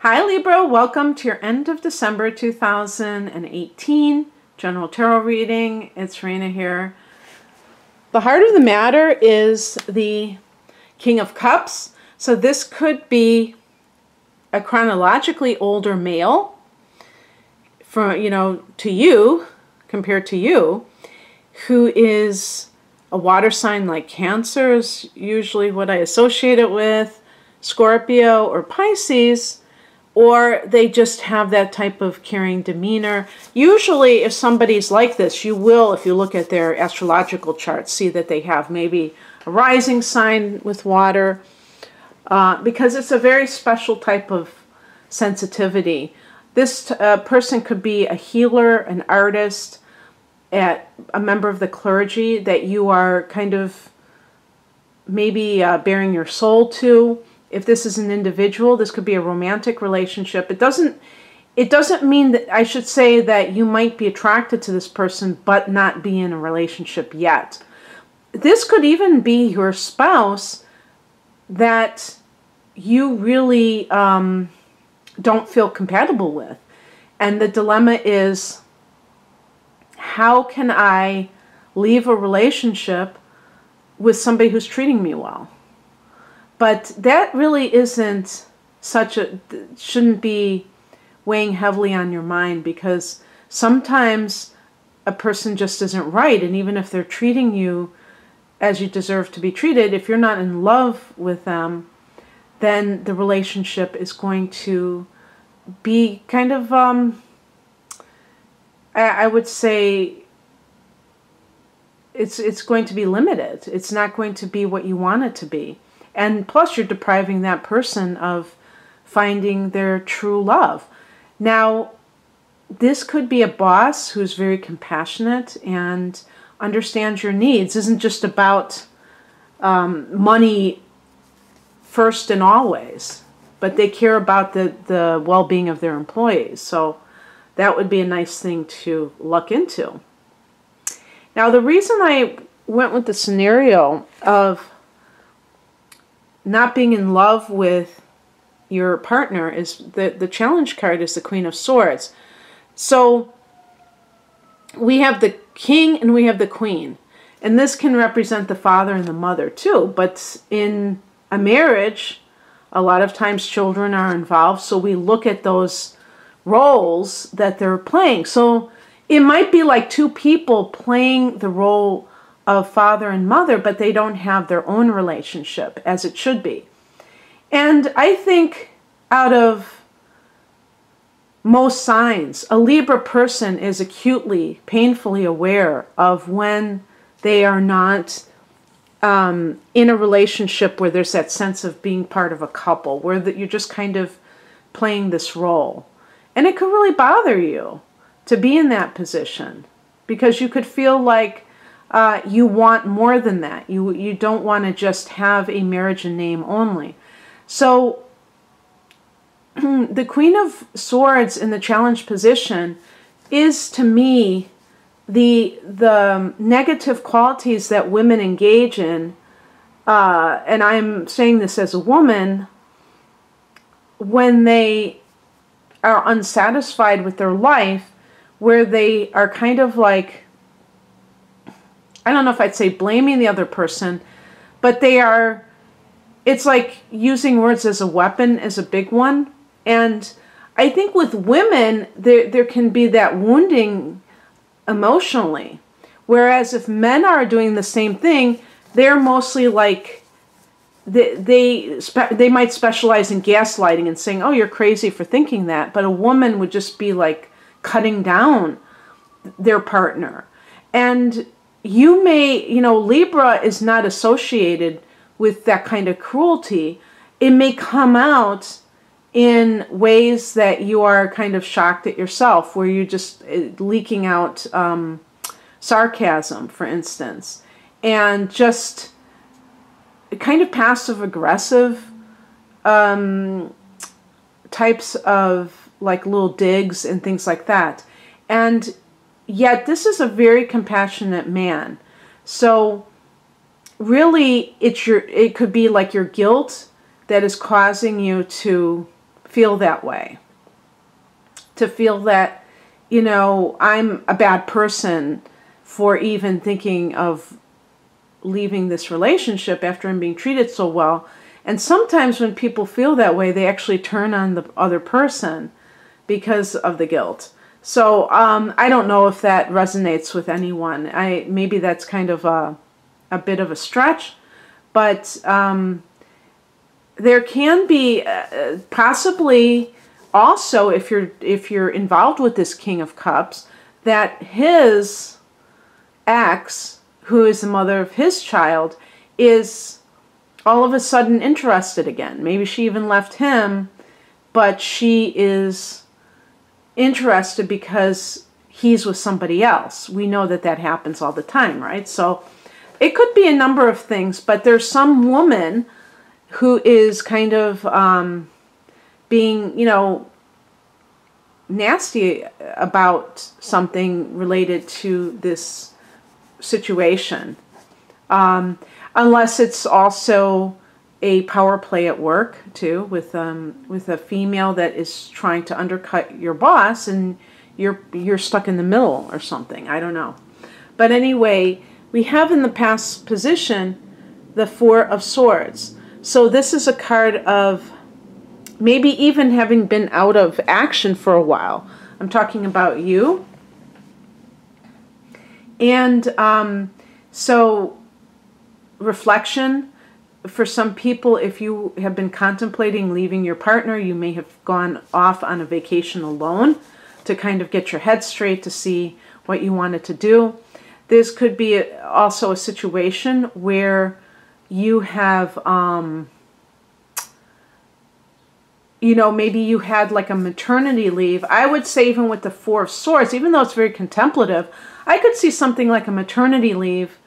Hi Libra, welcome to your end of December 2018 general tarot reading. It's Raina here. The heart of the matter is the King of Cups. So this could be a chronologically older male to you, compared to you, who is a water sign like Cancer is usually what I associate it with, Scorpio or Pisces. Or they just have that type of caring demeanor. Usually, if somebody's like this, you will, if you look at their astrological chart, see that they have maybe a rising sign with water, because it's a very special type of sensitivity. This person could be a healer, an artist, a member of the clergy that you are kind of maybe bearing your soul to. If this is an individual, this could be a romantic relationship. It doesn't mean that, I should say that you might be attracted to this person but not be in a relationship yet. This could even be your spouse that you really don't feel compatible with. And the dilemma is, how can I leave a relationship with somebody who's treating me well? But that really isn't shouldn't be weighing heavily on your mind, because sometimes a person just isn't right. And even if they're treating you as you deserve to be treated, if you're not in love with them, then the relationship is going to be kind of, I would say, it's going to be limited. It's not going to be what you want it to be. And plus, you're depriving that person of finding their true love. Now, this could be a boss who's very compassionate and understands your needs. Isn't just about money first and always, but they care about the well-being of their employees. So that would be a nice thing to look into. Now, the reason I went with the scenario of not being in love with your partner is the challenge card is the Queen of Swords. So we have the King and we have the Queen. And this can represent the father and the mother too. But in a marriage, a lot of times children are involved. So we look at those roles that they're playing. So it might be like two people playing the role of father and mother, but they don't have their own relationship as it should be. And I think out of most signs, a Libra person is acutely, painfully aware of when they are not in a relationship where there's that sense of being part of a couple, where you're just kind of playing this role. And it could really bother you to be in that position, because you could feel like you want more than that. You don't want to just have a marriage in name only. So the Queen of Swords in the challenge position is, to me, the negative qualities that women engage in, and I'm saying this as a woman, when they are unsatisfied with their life, where they are kind of like, I don't know if I'd say blaming the other person, but it's like using words as a weapon is a big one. And I think with women, there can be that wounding emotionally. Whereas if men are doing the same thing, they're mostly like, they might specialize in gaslighting and saying, oh, you're crazy for thinking that. But a woman would just be like cutting down their partner. And you may, Libra is not associated with that kind of cruelty. It may come out in ways that you are kind of shocked at yourself, where you're just leaking out sarcasm, for instance, and just kind of passive-aggressive types of like little digs and things like that. And yet this is a very compassionate man. So really it could be like your guilt that is causing you to feel that way. To feel that, you know, I'm a bad person for even thinking of leaving this relationship after I'm being treated so well. And sometimes when people feel that way, they actually turn on the other person because of the guilt. So I don't know if that resonates with anyone. Maybe that's kind of a bit of a stretch, but there can be possibly also, if you're involved with this King of Cups, that his ex, who is the mother of his child, is all of a sudden interested again. Maybe she even left him, but she is interested because he's with somebody else. We know that that happens all the time, right? So it could be a number of things, but there's some woman who is kind of being, you know, nasty about something related to this situation. Unless it's also a power play at work too, with a female that is trying to undercut your boss, and you're stuck in the middle or something. I don't know. But anyway, we have in the past position the Four of Swords. So this is a card of maybe even having been out of action for a while. I'm talking about you. And so reflection. For some people, if you have been contemplating leaving your partner, you may have gone off on a vacation alone to kind of get your head straight to see what you wanted to do. This could be also a situation where you have, you know, maybe you had like a maternity leave. I would say even with the Four of Swords, even though it's very contemplative, I could see something like a maternity leave,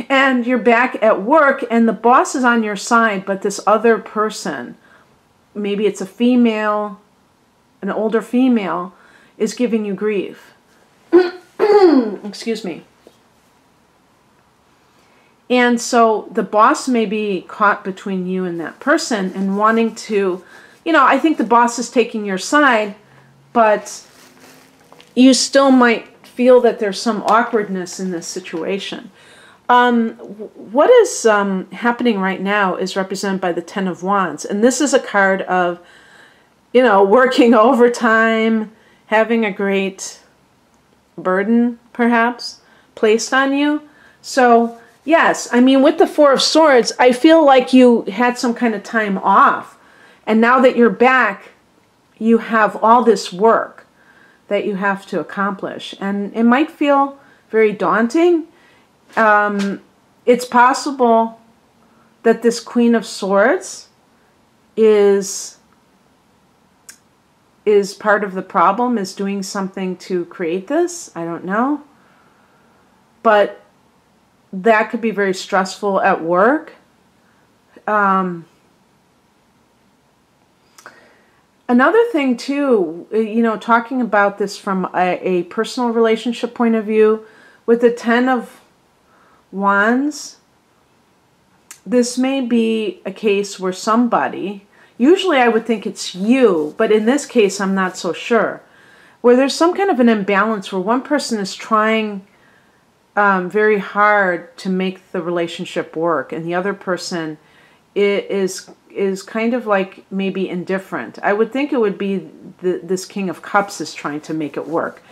and you're back at work and the boss is on your side, but this other person, maybe it's a female, an older female, is giving you grief. Excuse me. And so the boss may be caught between you and that person and wanting to, you know, I think the boss is taking your side, but you still might feel that there's some awkwardness in this situation. What is happening right now is represented by the Ten of Wands. And this is a card of, you know, working overtime, having a great burden, perhaps, placed on you. So, yes, I mean, with the Four of Swords, I feel like you had some kind of time off. And now that you're back, you have all this work that you have to accomplish. And it might feel very daunting. It's possible that this Queen of Swords is part of the problem, is doing something to create this. I don't know. But that could be very stressful at work. Another thing too, you know, talking about this from a personal relationship point of view, with the Ten of Wands, this may be a case where somebody, usually I would think it's you, but in this case I'm not so sure, where there's some kind of an imbalance where one person is trying very hard to make the relationship work, and the other person is kind of like maybe indifferent. I would think it would be this King of Cups is trying to make it work,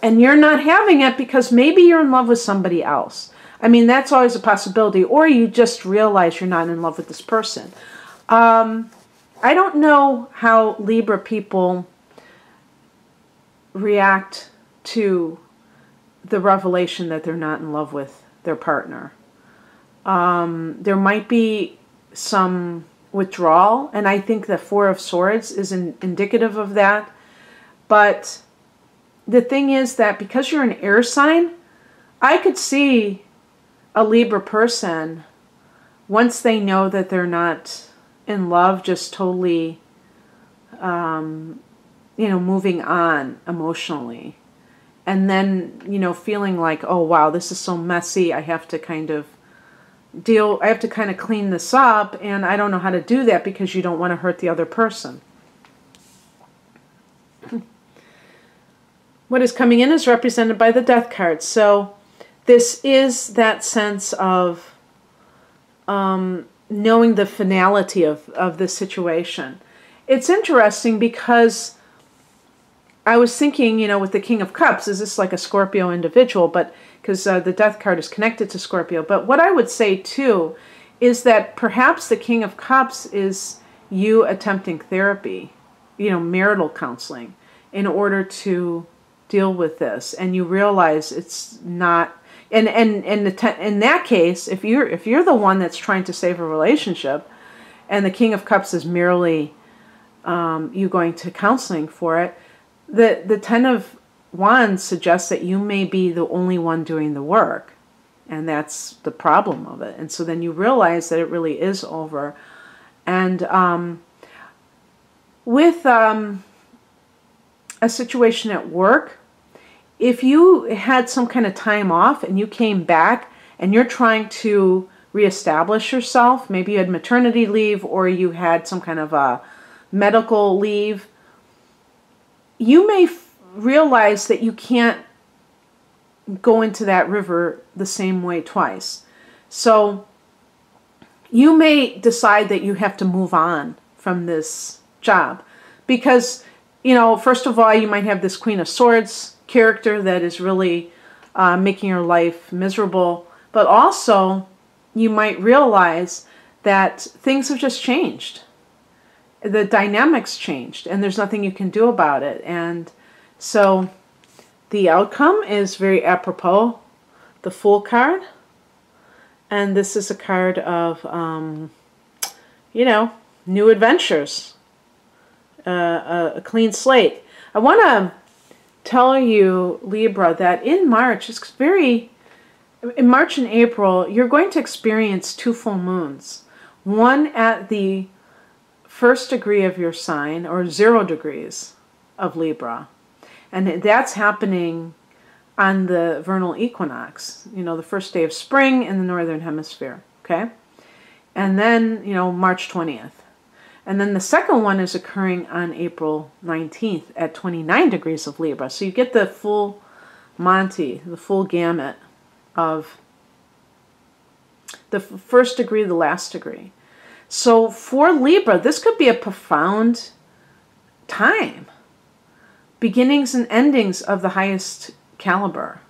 and you're not having it because maybe you're in love with somebody else. I mean, that's always a possibility. Or you just realize you're not in love with this person. I don't know how Libra people react to the revelation that they're not in love with their partner. There might be some withdrawal, and I think the Four of Swords is indicative of that. But the thing is that because you're an air sign, I could see a Libra person, once they know that they're not in love, just totally, you know, moving on emotionally. And then, you know, feeling like, oh, wow, this is so messy. I have to kind of clean this up. And I don't know how to do that because you don't want to hurt the other person. what is coming in is represented by the Death card. So this is that sense of knowing the finality of this situation. It's interesting because I was thinking, with the King of Cups, is this like a Scorpio individual? But because the Death card is connected to Scorpio. But what I would say too is that perhaps the King of Cups is you attempting therapy, marital counseling, in order to deal with this, and you realize it's not. And in that case, if you're the one that's trying to save a relationship, and the King of Cups is merely you going to counseling for it, the Ten of Wands suggests that you may be the only one doing the work, and that's the problem of it. And so then you realize that it really is over. And with a situation at work, if you had some kind of time off and you came back and you're trying to reestablish yourself, maybe you had maternity leave or you had some kind of a medical leave, you may realize that you can't go into that river the same way twice. So you may decide that you have to move on from this job because, first of all, you might have this Queen of Swords character that is really making your life miserable, but also you might realize that things have just changed. The dynamics changed and there's nothing you can do about it. And so the outcome is very apropos, the Fool card. And this is a card of, new adventures, a clean slate. I want to tell you, Libra, that in March and April, you're going to experience 2 full moons. One at the 1st degree of your sign, or 0 degrees of Libra. And that's happening on the vernal equinox, the first day of spring in the northern hemisphere, okay? And then, March 20th. And then the second one is occurring on April 19th at 29 degrees of Libra. So you get the full Monty, the full gamut of the 1st degree, the last degree. So for Libra, this could be a profound time. Beginnings and endings of the highest caliber.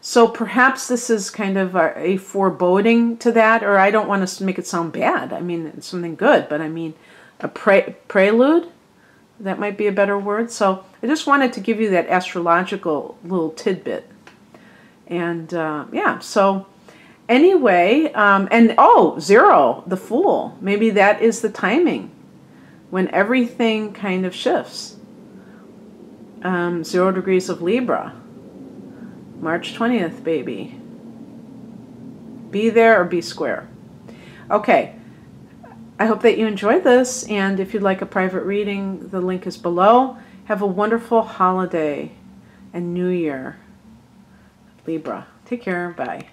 So perhaps this is kind of a foreboding to that, or I don't want to make it sound bad. I mean, it's something good, but I mean, a prelude, that might be a better word. So I just wanted to give you that astrological little tidbit. And yeah, so anyway, and 0, the Fool. Maybe that is the timing when everything kind of shifts. 0 degrees of Libra. March 20th, baby. Be there or be square. Okay. I hope that you enjoyed this, and if you'd like a private reading, the link is below. Have a wonderful holiday and New Year, Libra. Take care. Bye.